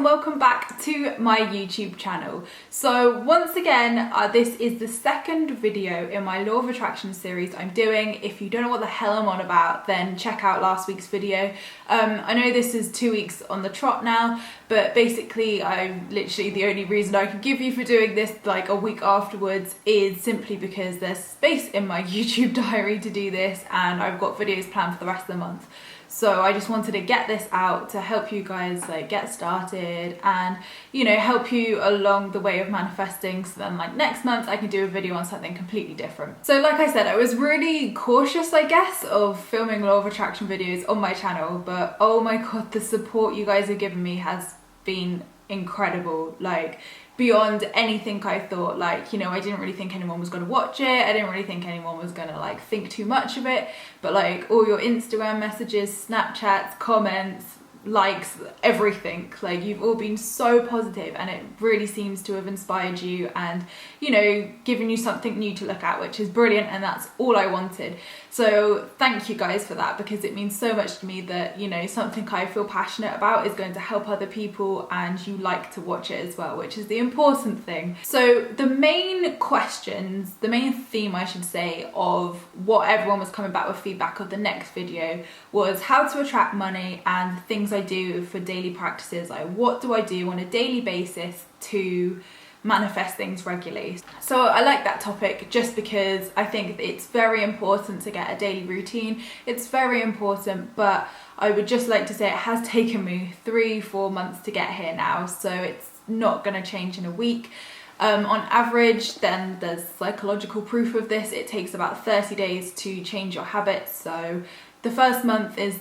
welcome back to my YouTube channel. So once again, this is the second video in my Law of Attraction series I'm doing. If you don't know what the hell I'm on about, then check out last week's video. I know this is 2 weeks on the trot now, but basically the only reason I can give you for doing this like a week afterwards is simply because there's space in my YouTube diary to do this, and I've got videos planned for the rest of the month. So I just wanted to get this out to help you guys like get started and, you know, help you along the way of manifesting, so then like next month I can do a video on something completely different. So like I said, I was really cautious, I guess, of filming Law of Attraction videos on my channel, but oh my god, the support you guys have given me has been incredible, like beyond anything I thought. Like, you know, I didn't really think anyone was going to watch it. I didn't really think anyone was going to like think too much of it, but like all your Instagram messages, Snapchats, comments, likes, everything, like you've all been so positive, and it really seems to have inspired you and, you know, given you something new to look at, which is brilliant, and that's all I wanted. So thank you guys for that, because it means so much to me that, you know, something I feel passionate about is going to help other people and you like to watch it as well, which is the important thing. So the main questions, the main theme I should say, of what everyone was coming back with feedback of the next video was how to attract money and the things I do for daily practices. Like, what do I do on a daily basis to manifest things regularly? So I like that topic just because I think it's very important to get a daily routine. It's very important, but I would just like to say it has taken me 3-4 months to get here now, so it's not going to change in a week. On average, then there's psychological proof of this, it takes about 30 days to change your habits. So the first month is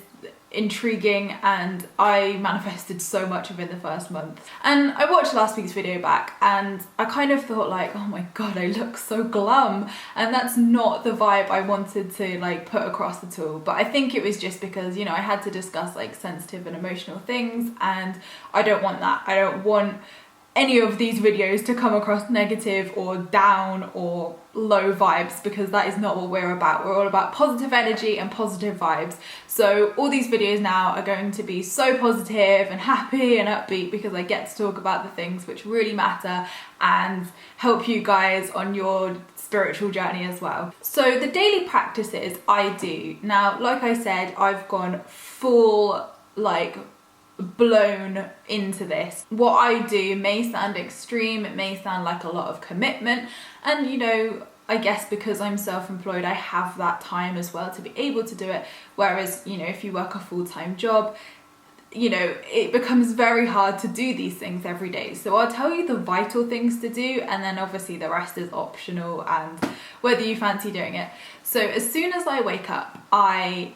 intriguing, and I manifested so much within the first month. And I watched last week's video back and I kind of thought like, oh my god, I look so glum, and that's not the vibe I wanted to like put across at all. But I think it was just because, you know, I had to discuss like sensitive and emotional things, and I don't want that. I don't want any of these videos to come across negative or down or low vibes, because that is not what we're about. We're all about positive energy and positive vibes. So all these videos now are going to be so positive and happy and upbeat, because I get to talk about the things which really matter and help you guys on your spiritual journey as well. So the daily practices I do now, like I said, I've gone full like blown into this. What I do may sound extreme, it may sound like a lot of commitment, and you know, I guess because I'm self-employed I have that time as well to be able to do it, whereas, you know, if you work a full-time job, you know, it becomes very hard to do these things every day. So I'll tell you the vital things to do, and then obviously the rest is optional and whether you fancy doing it. So as soon as I wake up, I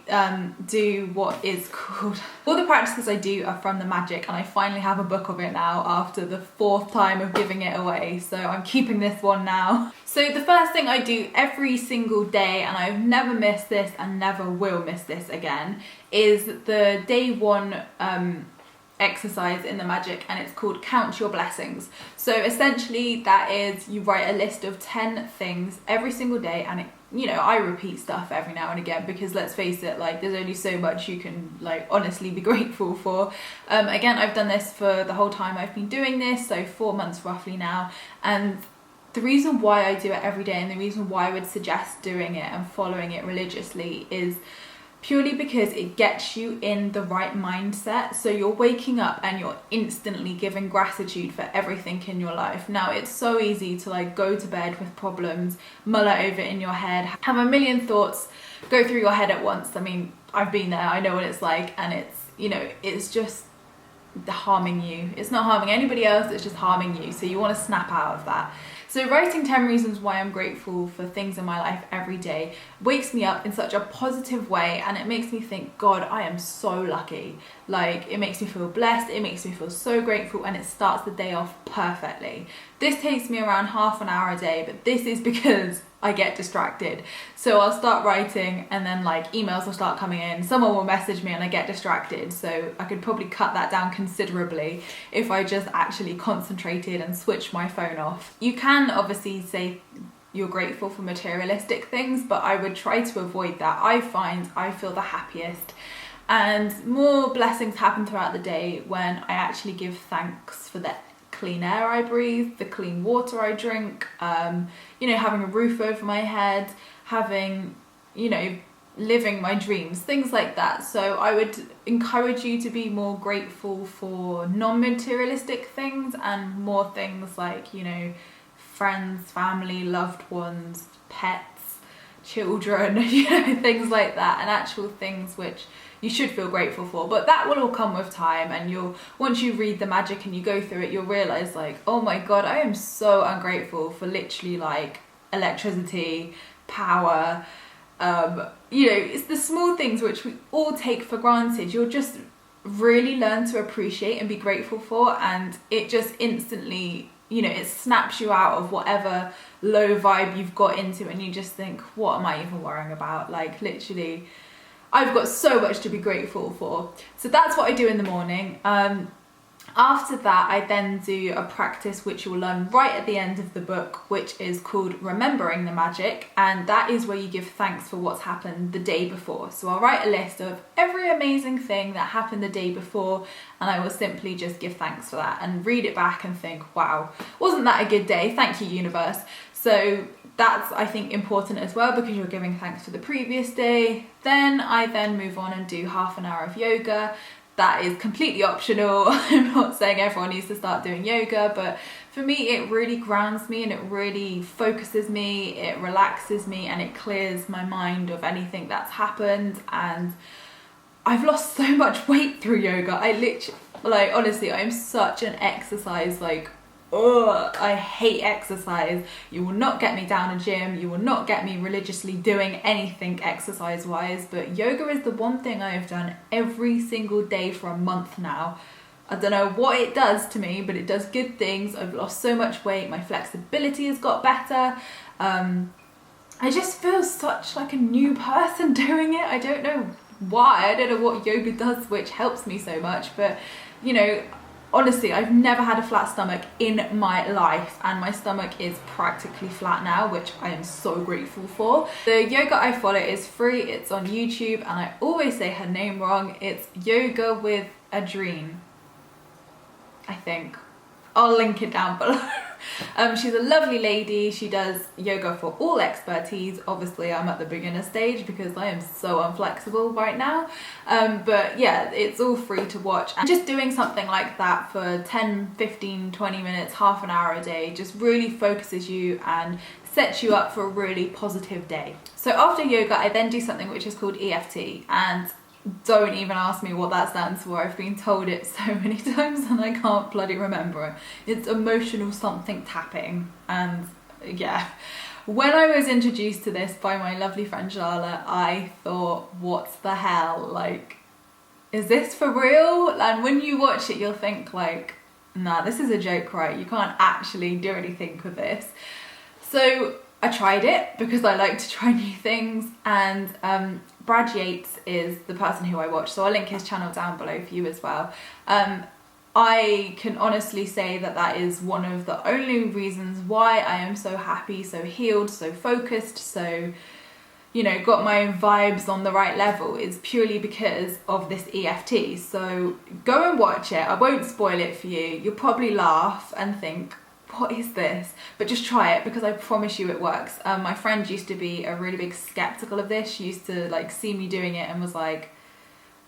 do what is called, all the practices I do are from the Magic, and I finally have a book of it now after the 4th time of giving it away, so I'm keeping this one now. So the first thing I do every single day, and I've never missed this and never will miss this again, is the day 1 exercise in the Magic, and it's called Count Your Blessings. So essentially that is, you write a list of 10 things every single day, and it, you know, I repeat stuff every now and again, because let's face it, like there's only so much you can like honestly be grateful for. Again, I've done this for the whole time I've been doing this, so 4 months roughly now, and the reason why I do it every day and the reason why I would suggest doing it and following it religiously is purely because it gets you in the right mindset. So you're waking up and you're instantly giving gratitude for everything in your life. Now, it's so easy to like go to bed with problems, mull it over in your head, have a million thoughts go through your head at once. I mean, I've been there, I know what it's like, and it's, you know, it's just harming you. It's not harming anybody else, it's just harming you. So you want to snap out of that. So writing 10 reasons why I'm grateful for things in my life every day wakes me up in such a positive way, and it makes me think, God, I am so lucky. Like, it makes me feel blessed, it makes me feel so grateful, and it starts the day off perfectly. This takes me around half an hour a day, but this is because I get distracted. So I'll start writing, and then like emails will start coming in, someone will message me and I get distracted. So I could probably cut that down considerably if I just actually concentrated and switched my phone off. You can obviously say you're grateful for materialistic things, but I would try to avoid that. I find I feel the happiest And more blessings happen throughout the day when I actually give thanks for the clean air I breathe, the clean water I drink, you know, having a roof over my head, having, you know, living my dreams, things like that. So I would encourage you to be more grateful for non-materialistic things and more things like, you know, friends, family, loved ones, pets, children, you know, things like that, and actual things which you should feel grateful for. But that will all come with time, and once you read the magic and you go through it, you'll realize like, oh my god, I am so ungrateful for literally like electricity, power, you know, it's the small things which we all take for granted. You'll just really learn to appreciate and be grateful for, and it just instantly, you know, it snaps you out of whatever low vibe you've got into, and you just think, what am I even worrying about? Like, literally, I've got so much to be grateful for. So that's what I do in the morning. After that, I then do a practice which you'll learn right at the end of the book, which is called Remembering the Magic, and that is where you give thanks for what's happened the day before. So I'll write a list of every amazing thing that happened the day before, and I will simply just give thanks for that and read it back and think, wow, wasn't that a good day? Thank you, universe. So that's, I think, important as well, because you're giving thanks for the previous day. Then I move on and do half an hour of yoga. That is completely optional. I'm not saying everyone needs to start doing yoga, but for me it really grounds me and it really focuses me, it relaxes me, and it clears my mind of anything that's happened. And I've lost so much weight through yoga. I literally, like, honestly, I'm such an exercise, like, ugh, I hate exercise. You will not get me down a gym, you will not get me religiously doing anything exercise wise, but yoga is the one thing I have done every single day for a month now. I don't know what it does to me, but it does good things. I've lost so much weight, my flexibility has got better. I just feel such like a new person doing it. I don't know why, I don't know what yoga does which helps me so much, but you know, honestly, I've never had a flat stomach in my life, and my stomach is practically flat now, which I am so grateful for. The yoga I follow is free, it's on YouTube, and I always say her name wrong. It's Yoga with Adrene, I think. I'll link it down below. She's a lovely lady. She does yoga for all expertise. Obviously I'm at the beginner stage because I am so unflexible right now, but yeah, it's all free to watch, and just doing something like that for 10, 15, 20 minutes, half an hour a day just really focuses you and sets you up for a really positive day. So after yoga I then do something which is called EFT, and don't even ask me what that stands for. I've been told it so many times and I can't bloody remember it. It's emotional something tapping, and yeah. When I was introduced to this by my lovely friend Charlotte, I thought, what the hell? Like, is this for real? And when you watch it, you'll think like, nah, this is a joke, right? You can't actually do anything with this. So I tried it because I like to try new things, and Brad Yates is the person who I watch, so I'll link his channel down below for you as well. I can honestly say that that is one of the only reasons why I am so happy, so healed, so focused, so, you know, got my vibes on the right level, is purely because of this EFT. So go and watch it. I won't spoil it for you. You'll probably laugh and think, what is this? But just try it, because I promise you it works. My friend used to be a really big skeptical of this. She used to like see me doing it and was like,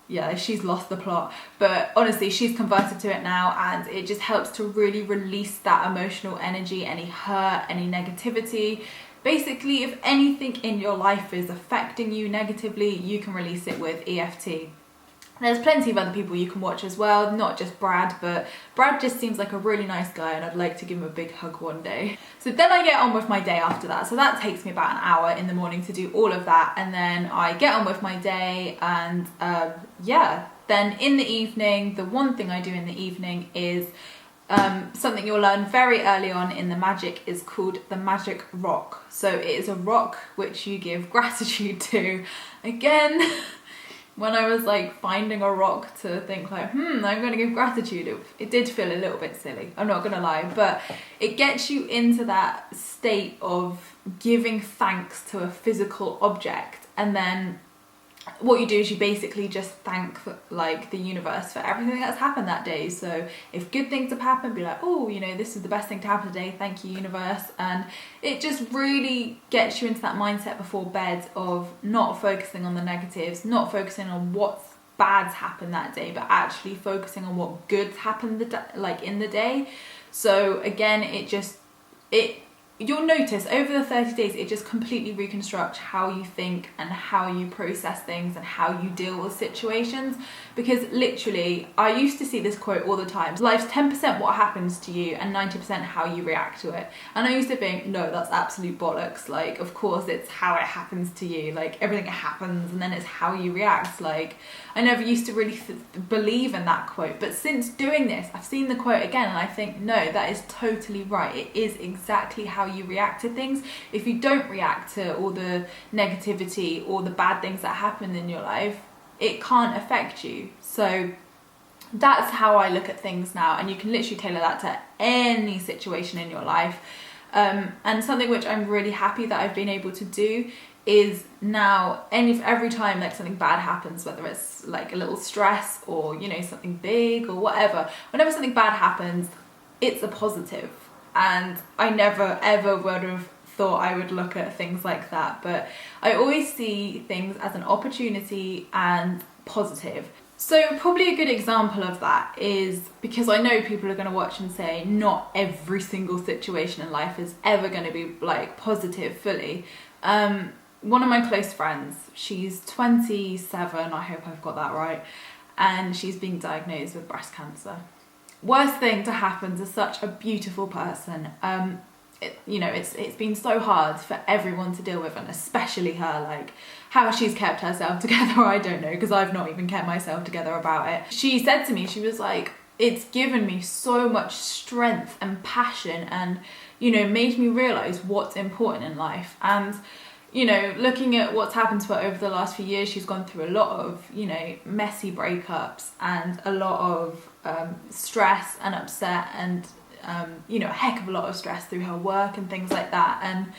yeah, she's lost the plot. But honestly, she's converted to it now, and it just helps to really release that emotional energy, any hurt, any negativity. Basically, if anything in your life is affecting you negatively, you can release it with EFT. There's plenty of other people you can watch as well, not just Brad, but Brad just seems like a really nice guy and I'd like to give him a big hug one day. So then I get on with my day after that. So that takes me about an hour in the morning to do all of that, and then I get on with my day, and yeah, then in the evening, the one thing I do in the evening is something you'll learn very early on in the magic, is called the magic rock. So it is a rock which you give gratitude to. Again, when I was like finding a rock to think like, I'm going to give gratitude, it did feel a little bit silly, I'm not going to lie, but it gets you into that state of giving thanks to a physical object. And then what you do is you basically just thank like the universe for everything that's happened that day. So if good things have happened, be like, oh, you know, this is the best thing to happen today, thank you universe. And it just really gets you into that mindset before bed of not focusing on the negatives, not focusing on what's bad's happened that day, but actually focusing on what good's happened in the day. So again, you'll notice over the 30 days, it just completely reconstructs how you think and how you process things and how you deal with situations. Because literally, I used to see this quote all the time: life's 10% what happens to you and 90% how you react to it. And I used to think, no, that's absolute bollocks. Like, of course it's how it happens to you. Like, everything happens and then it's how you react. Like, I never used to really believe in that quote. But since doing this, I've seen the quote again and I think, no, that is totally right. It is exactly how you react to things. If you don't react to all the negativity or the bad things that happen in your life, it can't affect you. So that's how I look at things now, and you can literally tailor that to any situation in your life. And something which I'm really happy that I've been able to do is now every time like something bad happens, whether it's like a little stress or, you know, something big or whatever, whenever something bad happens, it's a positive. And I never ever would have thought I would look at things like that, but I always see things as an opportunity and positive. So probably a good example of that is, because I know people are going to watch and say not every single situation in life is ever going to be like positive fully. One of my close friends, she's 27, I hope I've got that right, and she's being diagnosed with breast cancer. Worst thing to happen to such a beautiful person. It's been so hard for everyone to deal with, and especially her. Like, how she's kept herself together, I don't know, because I've not even kept myself together about it. She said to me, she was like, it's given me so much strength and passion, and, you know, made me realise what's important in life. And, you know, looking at what's happened to her over the last few years, she's gone through a lot of, you know, messy breakups and a lot of stress and upset and, a heck of a lot of stress through her work and things like that. And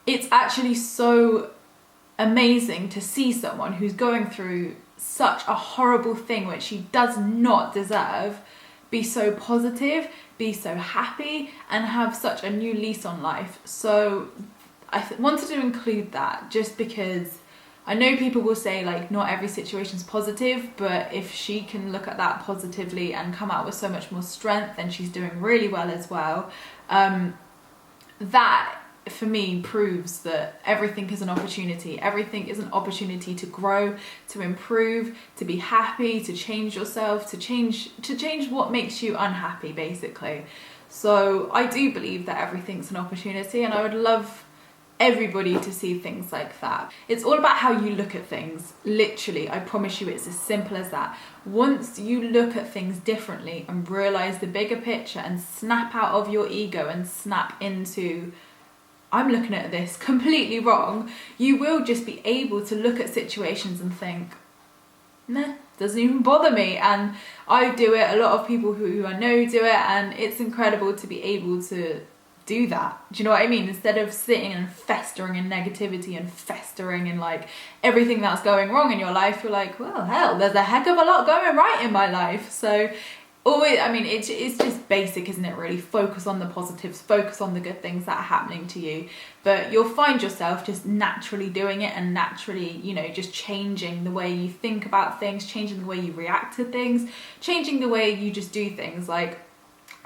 it's actually so amazing to see someone who's going through such a horrible thing, which she does not deserve, be so positive, be so happy, and have such a new lease on life. So I wanted to include that just because I know people will say like not every situation's positive, but if she can look at that positively and come out with so much more strength, then she's doing really well as well. That for me proves that everything is an opportunity. Everything is an opportunity to grow, to improve, to be happy, to change yourself, to change what makes you unhappy, basically. So I do believe that everything's an opportunity, and I would love everybody to see things like that. It's all about how you look at things. Literally, I promise you, it's as simple as that. Once you look at things differently and realize the bigger picture and snap out of your ego and snap into, I'm looking at this completely wrong, you will just be able to look at situations and think, nah, doesn't even bother me. And I do it, a lot of people who I know do it, and it's incredible to be able to do that. Do you know what I mean? Instead of sitting and festering in negativity and festering in like everything that's going wrong in your life, you're like, well, hell, there's a heck of a lot going right in my life. So always, I mean, it's just basic, isn't it, really? Focus on the positives, focus on the good things that are happening to you. But you'll find yourself just naturally doing it, and naturally, you know, just changing the way you think about things, changing the way you react to things, changing the way you just do things. Like,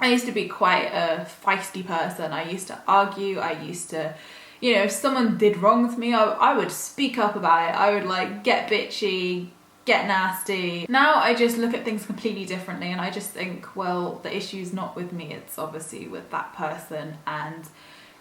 I used to be quite a feisty person. I used to argue. I used to, you know, if someone did wrong to me, I would speak up about it. I would like get bitchy, get nasty. Now I just look at things completely differently, and I just think, well, the issue's not with me. It's obviously with that person. And,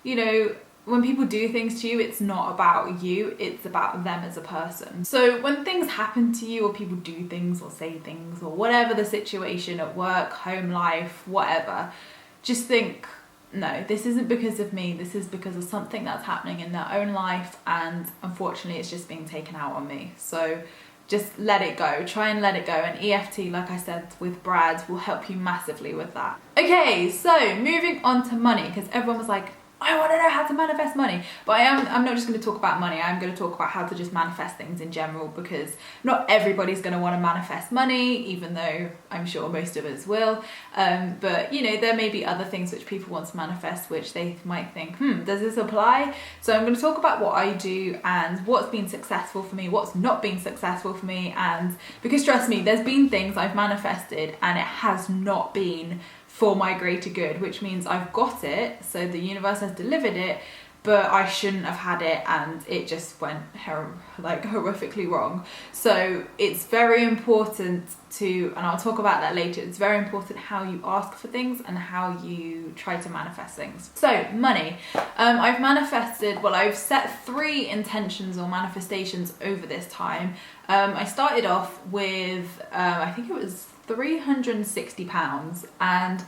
you know, when people do things to you, it's not about you, it's about them as a person. So when things happen to you, or people do things or say things, or whatever the situation at work, home life, whatever, just think, no, this isn't because of me, this is because of something that's happening in their own life, and unfortunately it's just being taken out on me. So just let it go, try and let it go. And EFT, like I said with Brad, will help you massively with that. Okay, so moving on to money, because everyone was like, I want to know how to manifest money. But I'm not just going to talk about money. I'm going to talk about how to just manifest things in general, because not everybody's going to want to manifest money, even though I'm sure most of us will. But you know, there may be other things which people want to manifest which they might think, does this apply? So I'm going to talk about what I do and what's been successful for me, what's not been successful for me. And because trust me, there's been things I've manifested and it has not been for my greater good, which means I've got it, so the universe has delivered it, but I shouldn't have had it and it just went horrifically wrong. So it's very important to, and I'll talk about that later, it's very important how you ask for things and how you try to manifest things. So money, I've manifested, well, I've set 3 intentions or manifestations over this time. I started off with, I think it was £360, and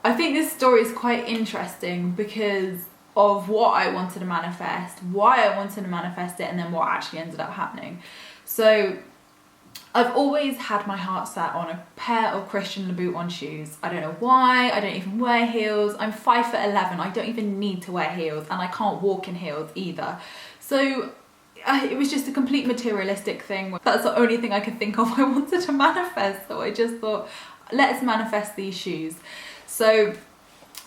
I think this story is quite interesting because of what I wanted to manifest, why I wanted to manifest it, and then what actually ended up happening. So I've always had my heart set on a pair of Christian Louboutin shoes. I don't know why, I don't even wear heels. I'm 5'11", I don't even need to wear heels, and I can't walk in heels either. So it was just a complete materialistic thing. That's the only thing I could think of I wanted to manifest, so I just thought, let's manifest these shoes. So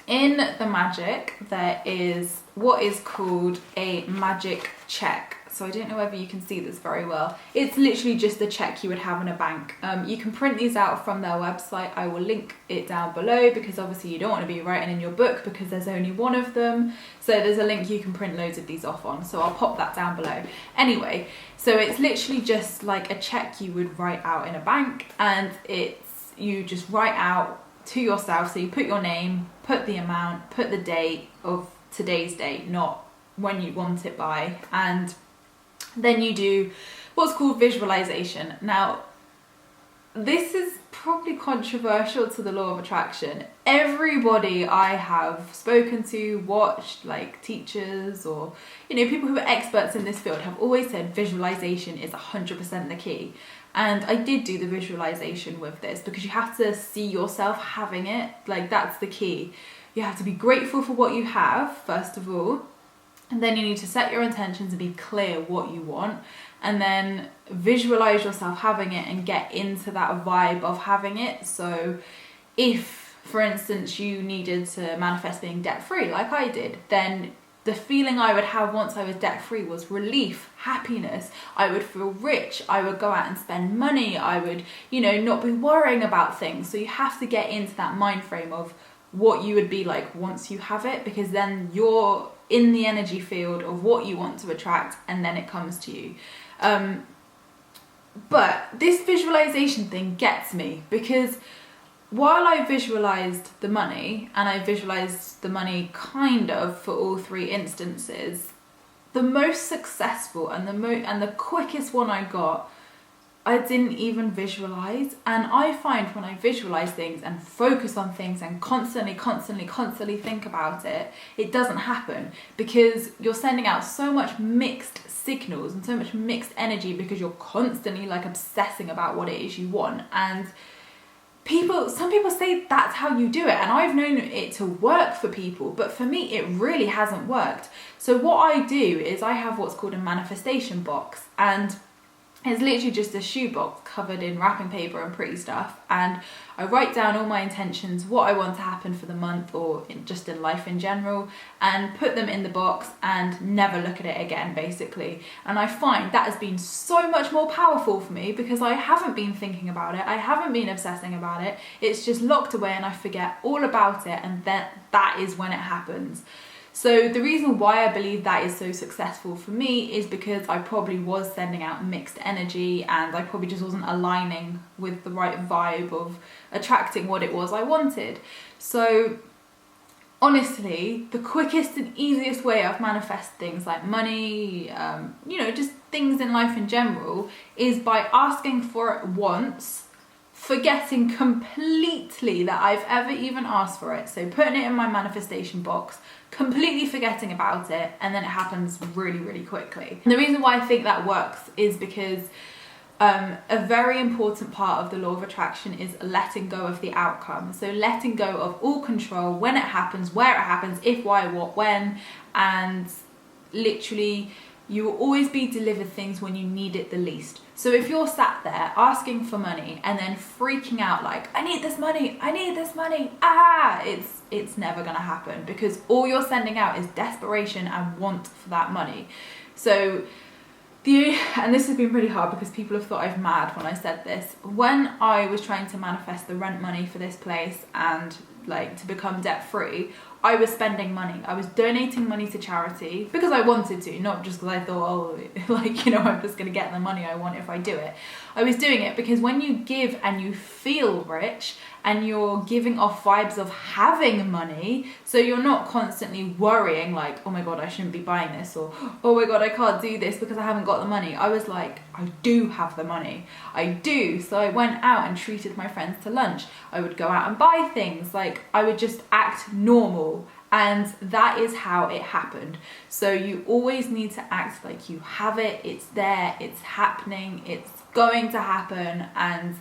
in the magic, there is what is called a magic check. So I don't know whether you can see this very well. It's literally just a check you would have in a bank. You can print these out from their website. I will link it down below, because obviously you don't want to be writing in your book because there's only one of them. So there's a link you can print loads of these off on. So I'll pop that down below. Anyway, so it's literally just like a check you would write out in a bank, and you just write out to yourself. So you put your name, put the amount, put the date of today's date, not when you want it by, and then you do what's called visualization. Now, this is probably controversial to the law of attraction. Everybody I have spoken to, watched, like teachers or, you know, people who are experts in this field have always said visualization is 100% the key. And I did do the visualization with this because you have to see yourself having it. Like, that's the key. You have to be grateful for what you have, first of all. And then you need to set your intentions and be clear what you want. And then visualize yourself having it and get into that vibe of having it. So if, for instance, you needed to manifest being debt-free like I did, then the feeling I would have once I was debt-free was relief, happiness. I would feel rich. I would go out and spend money. I would, you know, not be worrying about things. So you have to get into that mind frame of what you would be like once you have it, because then you're in the energy field of what you want to attract, and then it comes to you. But this visualization thing gets me, because while I visualized the money, and I visualized the money kind of for all 3 instances, the most successful and the quickest one I got, I didn't even visualize. And I find when I visualize things and focus on things and constantly think about it, it doesn't happen, because you're sending out so much mixed signals and so much mixed energy, because you're constantly like obsessing about what it is you want. And some people say that's how you do it, and I've known it to work for people, but for me it really hasn't worked. So what I do is I have what's called a manifestation box, and it's literally just a shoebox covered in wrapping paper and pretty stuff, and I write down all my intentions, what I want to happen for the month or just in life in general, and put them in the box and never look at it again, basically. And I find that has been so much more powerful for me, because I haven't been thinking about it, I haven't been obsessing about it, it's just locked away and I forget all about it, and then that is when it happens. So the reason why I believe that is so successful for me is because I probably was sending out mixed energy, and I probably just wasn't aligning with the right vibe of attracting what it was I wanted. So honestly, the quickest and easiest way I've manifested things like money, you know, just things in life in general, is by asking for it once, forgetting completely that I've ever even asked for it. So putting it in my manifestation box, completely forgetting about it, and then it happens really quickly. And the reason why I think that works is because A very important part of the law of attraction is letting go of the outcome. So letting go of all control, when it happens, where it happens, if, why, what, when, and literally you will always be delivered things when you need it the least. So if you're sat there asking for money and then freaking out like, I need this money, it's never gonna happen, because all you're sending out is desperation and want for that money. So and this has been pretty hard because people have thought I'm mad when I said this. When I was trying to manifest the rent money for this place and like to become debt free, I was spending money. I was donating money to charity because I wanted to, not just because I thought, oh, like, you know, I'm just going to get the money I want if I do it. I was doing it because when you give and you feel rich and you're giving off vibes of having money, so you're not constantly worrying like, oh my God, I shouldn't be buying this, or oh my God, I can't do this because I haven't got the money. I was like, I do have the money. I do. So I went out and treated my friends to lunch. I would go out and buy things. Like, I would just act normal. And that is how it happened. So you always need to act like you have it, it's there, it's happening, it's going to happen, and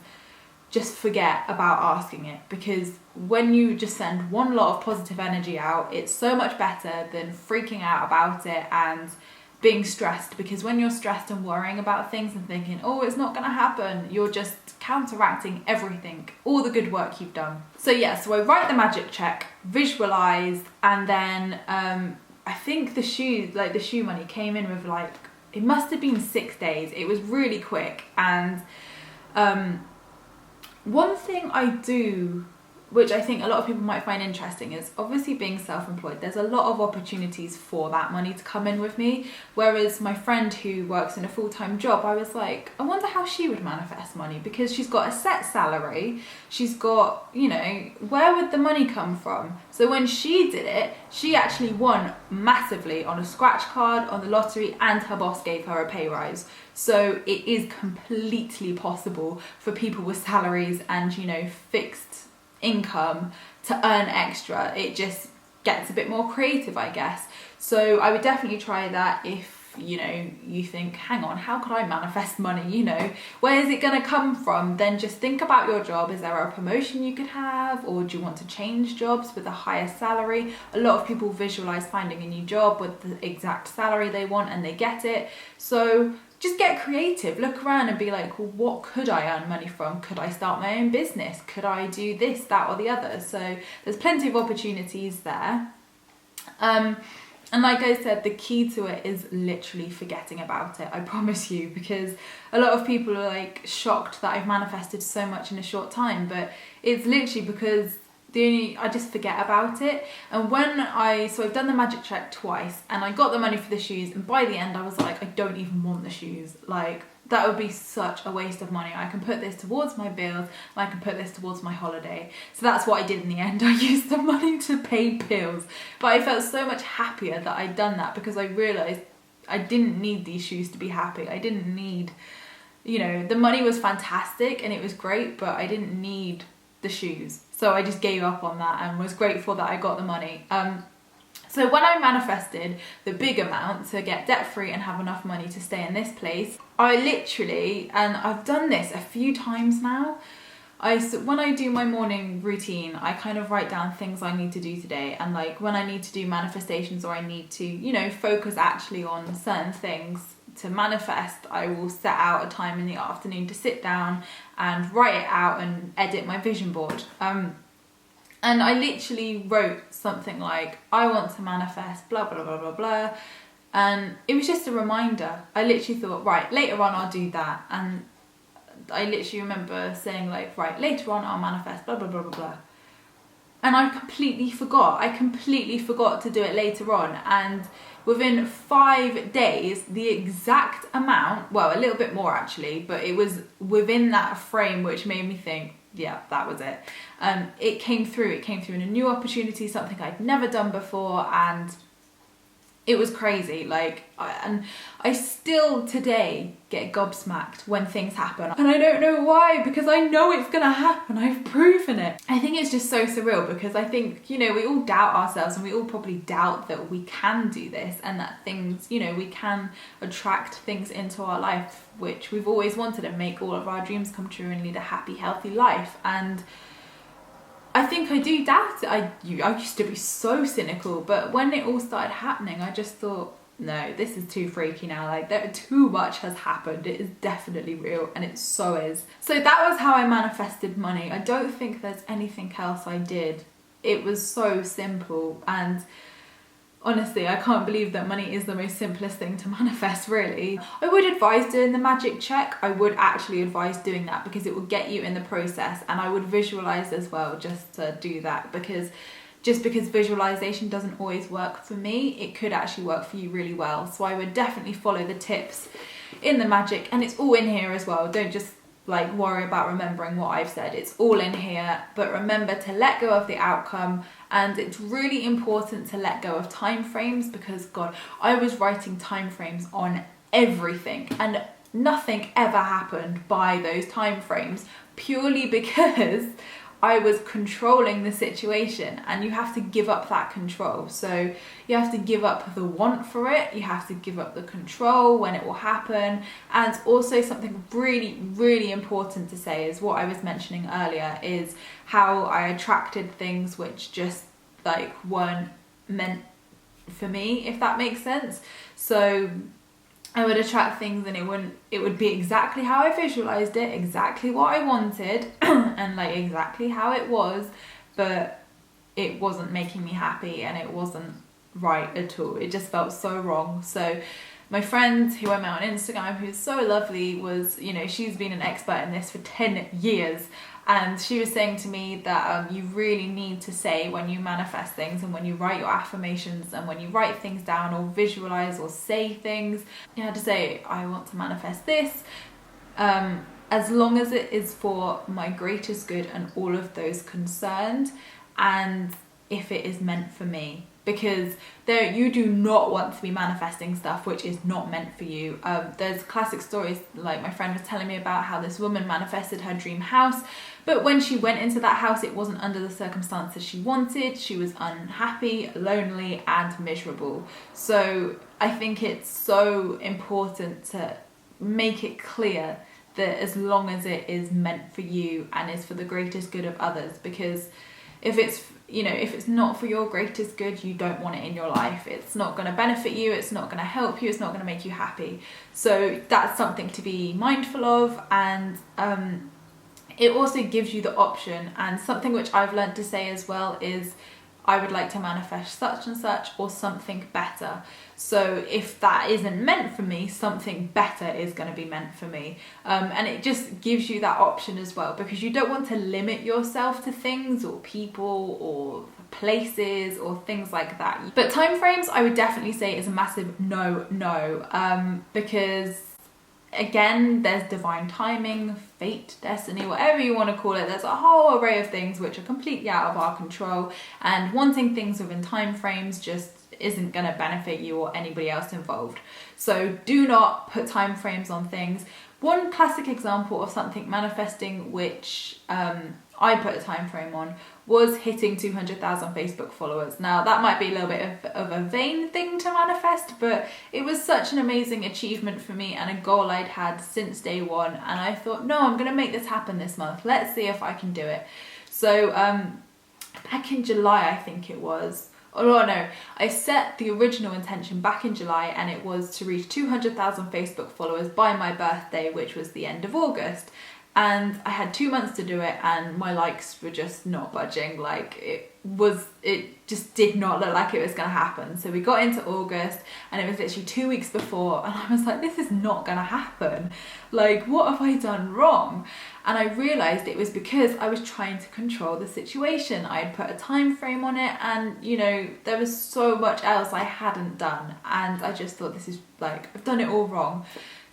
just forget about asking it, because when you just send one lot of positive energy out, it's so much better than freaking out about it and being stressed, because when you're stressed and worrying about things and thinking, oh, it's not going to happen, you're just counteracting everything, all the good work you've done. So yeah, so I write the magic check, visualize, and then I think the shoe money came in with like, it must have been 6 days. It was really quick. And one thing I do, which I think a lot of people might find interesting, is obviously being self-employed. There's a lot of opportunities for that money to come in with me. Whereas my friend who works in a full-time job, I was like, I wonder how she would manifest money, because she's got a set salary. She's got, you know, where would the money come from? So when she did it, she actually won massively on a scratch card, on the lottery, and her boss gave her a pay rise. So it is completely possible for people with salaries and, you know, fixed income to earn extra. It just gets a bit more creative, I guess. So I would definitely try that if, you know, you think, hang on, how could I manifest money? You know, where is it going to come from? Then just think about your job. Is there a promotion you could have, or do you want to change jobs with a higher salary? A lot of people visualize finding a new job with the exact salary they want and they get it. So just get creative, look around and be like, well, what could I earn money from? Could I start my own business? Could I do this, that, or the other? So there's plenty of opportunities there. And like I said, the key to it is literally forgetting about it, I promise you, because a lot of people are like shocked that I've manifested so much in a short time, but it's literally because I just forget about it. And so I've done the magic check twice and I got the money for the shoes, and by the end I was like, I don't even want the shoes. Like, that would be such a waste of money. I can put this towards my bills and I can put this towards my holiday. So that's what I did in the end. I used the money to pay bills. But I felt so much happier that I'd done that, because I realised I didn't need these shoes to be happy. I didn't need, you know, the money was fantastic and it was great, but I didn't need the shoes. So I just gave up on that and was grateful that I got the money. So when I manifested the big amount to get debt free and have enough money to stay in this place, I literally, and I've done this a few times now, when I do my morning routine, I kind of write down things I need to do today, and like when I need to do manifestations or I need to, you know, focus actually on certain things to manifest, I will set out a time in the afternoon to sit down and write it out and edit my vision board. And I literally wrote something like, I want to manifest blah, blah, blah, blah, blah. And it was just a reminder. I literally thought, right, later on I'll do that. And I literally remember saying like, right, later on I'll manifest blah, blah, blah, blah, blah. And I completely forgot. I completely forgot to do it later on. And within 5 days, the exact amount, well, a little bit more actually, but it was within that frame, which made me think, yeah, that was it. It came through in a new opportunity, something I'd never done before, and It was crazy, like, and I still today get gobsmacked when things happen, and I don't know why, because I know it's gonna happen. I've proven it. I think it's just so surreal, because I think, you know, we all doubt ourselves, and we all probably doubt that we can do this, and that things, you know, we can attract things into our life which we've always wanted, and make all of our dreams come true and lead a happy, healthy life. And I think I do doubt it. I used to be so cynical, but when it all started happening, I just thought, no, this is too freaky now. Like, too much has happened. It is definitely real, and it so is. So that was how I manifested money. I don't think there's anything else I did. It was so simple, and honestly, I can't believe that money is the most simplest thing to manifest, really. I would advise doing the magic check. I would actually advise doing that, because it will get you in the process, and I would visualize as well, just to do that, because just because visualization doesn't always work for me, it could actually work for you really well. So I would definitely follow the tips in the magic, and it's all in here as well. Don't just like worry about remembering what I've said. It's all in here, but remember to let go of the outcome. And it's really important to let go of time frames, because God, I was writing time frames on everything, and nothing ever happened by those time frames, purely because I was controlling the situation, and you have to give up that control. So you have to give up the want for it, you have to give up the control when it will happen. And also something really, really important to say is what I was mentioning earlier, is how I attracted things which just like weren't meant for me, if that makes sense. So I would attract things, and it would be exactly how I visualized it, exactly what I wanted, and like exactly how it was, but it wasn't making me happy, and it wasn't right at all. It just felt so wrong. So my friend who I met on Instagram, who's so lovely, was, you know, she's been an expert in this for 10 years. And she was saying to me that you really need to say, when you manifest things, and when you write your affirmations, and when you write things down or visualize or say things, you had to say, I want to manifest this, as long as it is for my greatest good and all of those concerned, and if it is meant for me. Because you do not want to be manifesting stuff which is not meant for you. There's classic stories, like my friend was telling me about how this woman manifested her dream house, but when she went into that house, it wasn't under the circumstances she wanted. She was unhappy, lonely, and miserable. So I think it's so important to make it clear that as long as it is meant for you and is for the greatest good of others, because if it's not for your greatest good, you don't want it in your life. It's not going to benefit you, it's not going to help you, it's not going to make you happy. So that's something to be mindful of. And it also gives you the option, and something which I've learned to say as well is, I would like to manifest such and such, or something better. So if that isn't meant for me, something better is going to be meant for me. And it just gives you that option as well, because you don't want to limit yourself to things or people or places or things like that. But timeframes, I would definitely say, is a massive no, because again, there's divine timing, fate, destiny, whatever you want to call it. There's a whole array of things which are completely out of our control, and wanting things within time frames just isn't going to benefit you or anybody else involved. So do not put time frames on things. One classic example of something manifesting which I put a time frame on was hitting 200,000 Facebook followers. Now that might be a little bit of a vain thing to manifest, but it was such an amazing achievement for me and a goal I'd had since day one, and I thought, no, I'm going to make this happen this month. Let's see if I can do it. So back in July, I think it was, oh no, I set the original intention back in July, and it was to reach 200,000 Facebook followers by my birthday, which was the end of August. And I had 2 months to do it, and my likes were just not budging. Like, it just did not look like it was going to happen. So we got into August, and it was literally 2 weeks before, and I was like, this is not going to happen. Like, what have I done wrong? And I realized it was because I was trying to control the situation. I had put a time frame on it, and you know, there was so much else I hadn't done, and I just thought, this is like, I've done it all wrong.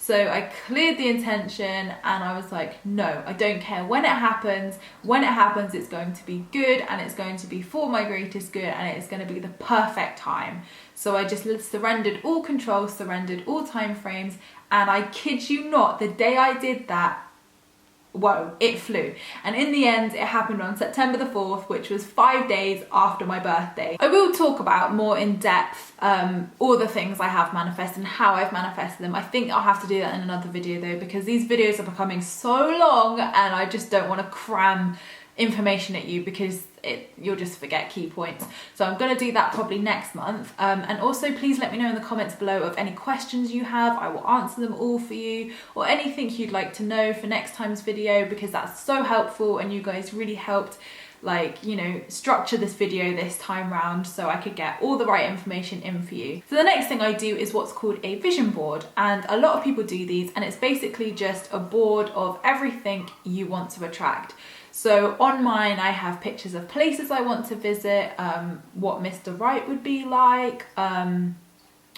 So I cleared the intention and I was like, no, I don't care when it happens. When it happens, it's going to be good and it's going to be for my greatest good and it's going to be the perfect time. So I just surrendered all control, surrendered all time frames, and I kid you not, the day I did that, whoa, it flew. And in the end, it happened on September the 4th, which was 5 days after my birthday. I will talk about more in depth all the things I have manifested and how I've manifested them. I think I'll have to do that in another video though, because these videos are becoming so long and I just don't want to cram information at you because you'll just forget key points. So I'm going to do that probably next month. And also please let me know in the comments below of any questions you have. I will answer them all for you, or anything you'd like to know for next time's video, because that's so helpful and you guys really helped structure this video this time round so I could get all the right information in for you. So the next thing I do is what's called a vision board, and a lot of people do these, and it's basically just a board of everything you want to attract. So on mine I have pictures of places I want to visit, what Mr. Right would be like,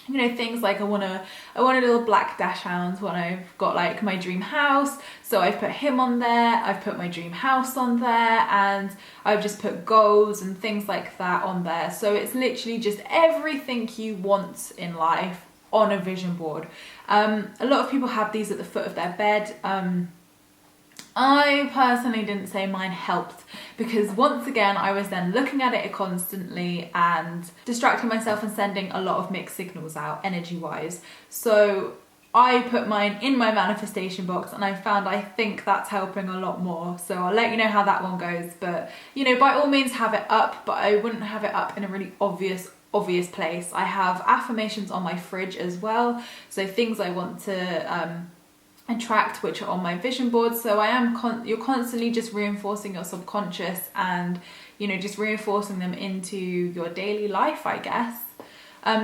things like I want a little black dachshund when I've got like my dream house, so I've put him on there, I've put my dream house on there, and I've just put goals and things like that on there. So it's literally just everything you want in life on a vision board. A lot of people have these at the foot of their bed. I personally didn't say mine helped, because once again I was then looking at it constantly and distracting myself and sending a lot of mixed signals out energy wise. So I put mine in my manifestation box and I found I think that's helping a lot more. So I'll let you know how that one goes, but by all means have it up, but I wouldn't have it up in a really obvious place. I have affirmations on my fridge as well, so things I want to attract, which are on my vision board. So you're constantly just reinforcing your subconscious and just reinforcing them into your daily life, I guess.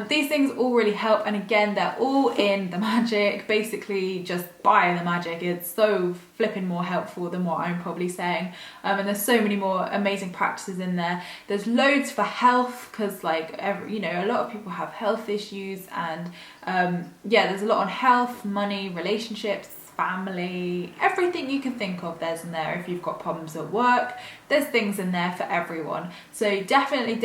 These things all really help, and again they're all in the magic. Basically just buy the magic. It's so flipping more helpful than what I'm probably saying, and there's so many more amazing practices in there. There's loads for health, because a lot of people have health issues, and there's a lot on health, money, relationships, family, everything you can think of there's in there. If you've got problems at work, there's things in there for everyone. So definitely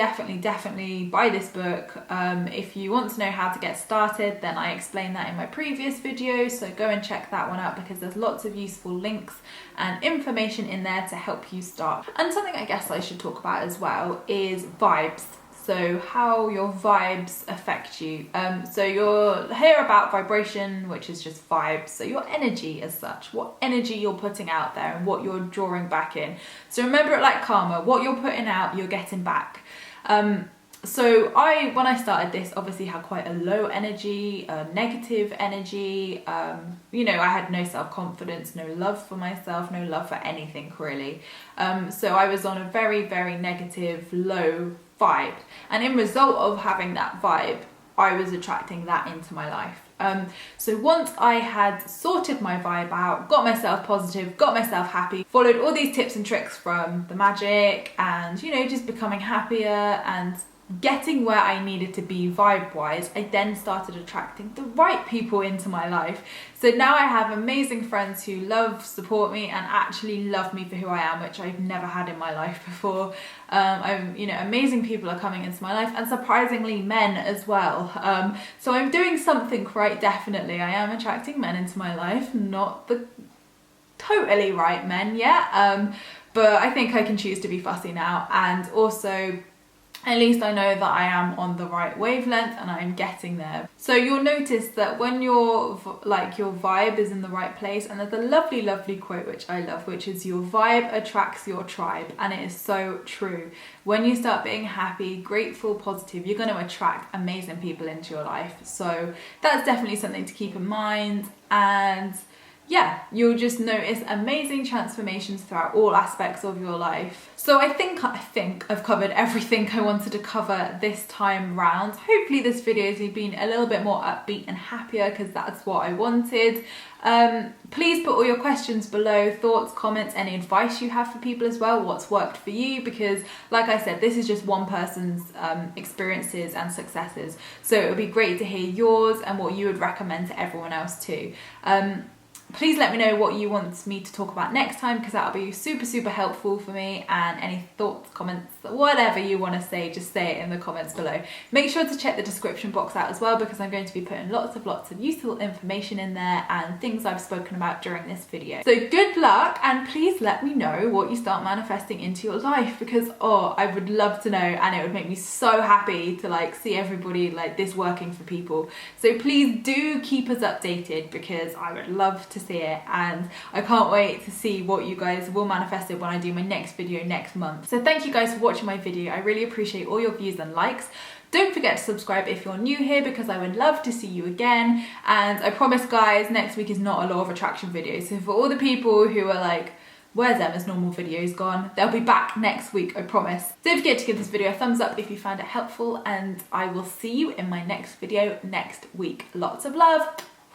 buy this book. If you want to know how to get started, then I explained that in my previous video, so go and check that one out, because there's lots of useful links and information in there to help you start. And something I guess I should talk about as well is vibes. So how your vibes affect you. So you'll hear about vibration, which is just vibes. So your energy as such, what energy you're putting out there and what you're drawing back in. So remember it like karma, what you're putting out, you're getting back. So when I started this, obviously had quite a low energy, negative energy. I had no self-confidence, no love for myself, no love for anything really. So I was on a very, very negative, low vibe. And in result of having that vibe, I was attracting that into my life. So once I had sorted my vibe out, got myself positive, got myself happy, followed all these tips and tricks from the magic and, just becoming happier and getting where I needed to be vibe-wise, I then started attracting the right people into my life. So now I have amazing friends who support me and actually love me for who I am, which I've never had in my life before. Amazing people are coming into my life, and surprisingly men as well. So I'm doing something right, definitely. I am attracting men into my life, not the totally right men yet, but I think I can choose to be fussy now, and also at least I know that I am on the right wavelength and I'm getting there. So you'll notice that when your vibe is in the right place, and there's a lovely, lovely quote which I love, which is your vibe attracts your tribe, and it is so true. When you start being happy, grateful, positive, you're going to attract amazing people into your life. So that's definitely something to keep in mind. And yeah, you'll just notice amazing transformations throughout all aspects of your life. So I think I've covered everything I wanted to cover this time round. Hopefully this video has been a little bit more upbeat and happier, because that's what I wanted. Please put all your questions below, thoughts, comments, any advice you have for people as well, what's worked for you, because like I said, this is just one person's experiences and successes. So it would be great to hear yours and what you would recommend to everyone else too. Please let me know what you want me to talk about next time, because that'll be super helpful for me. And any thoughts, comments, whatever you want to say, just say it in the comments below. Make sure to check the description box out as well, because I'm going to be putting lots of useful information in there and things I've spoken about during this video. So good luck, and please let me know what you start manifesting into your life, because I would love to know, and it would make me so happy to like see everybody like this working for people. So please do keep us updated, because I would love to see it, and I can't wait to see what you guys will manifest when I do my next video next month. So thank you guys for watching my video. I really appreciate all your views and likes. Don't forget to subscribe if you're new here, because I would love to see you again. And I promise guys, next week is not a law of attraction video. So for all the people who are like, where's Emma's normal videos gone? They'll be back next week, I promise. Don't forget to give this video a thumbs up if you found it helpful, and I will see you in my next video next week. Lots of love.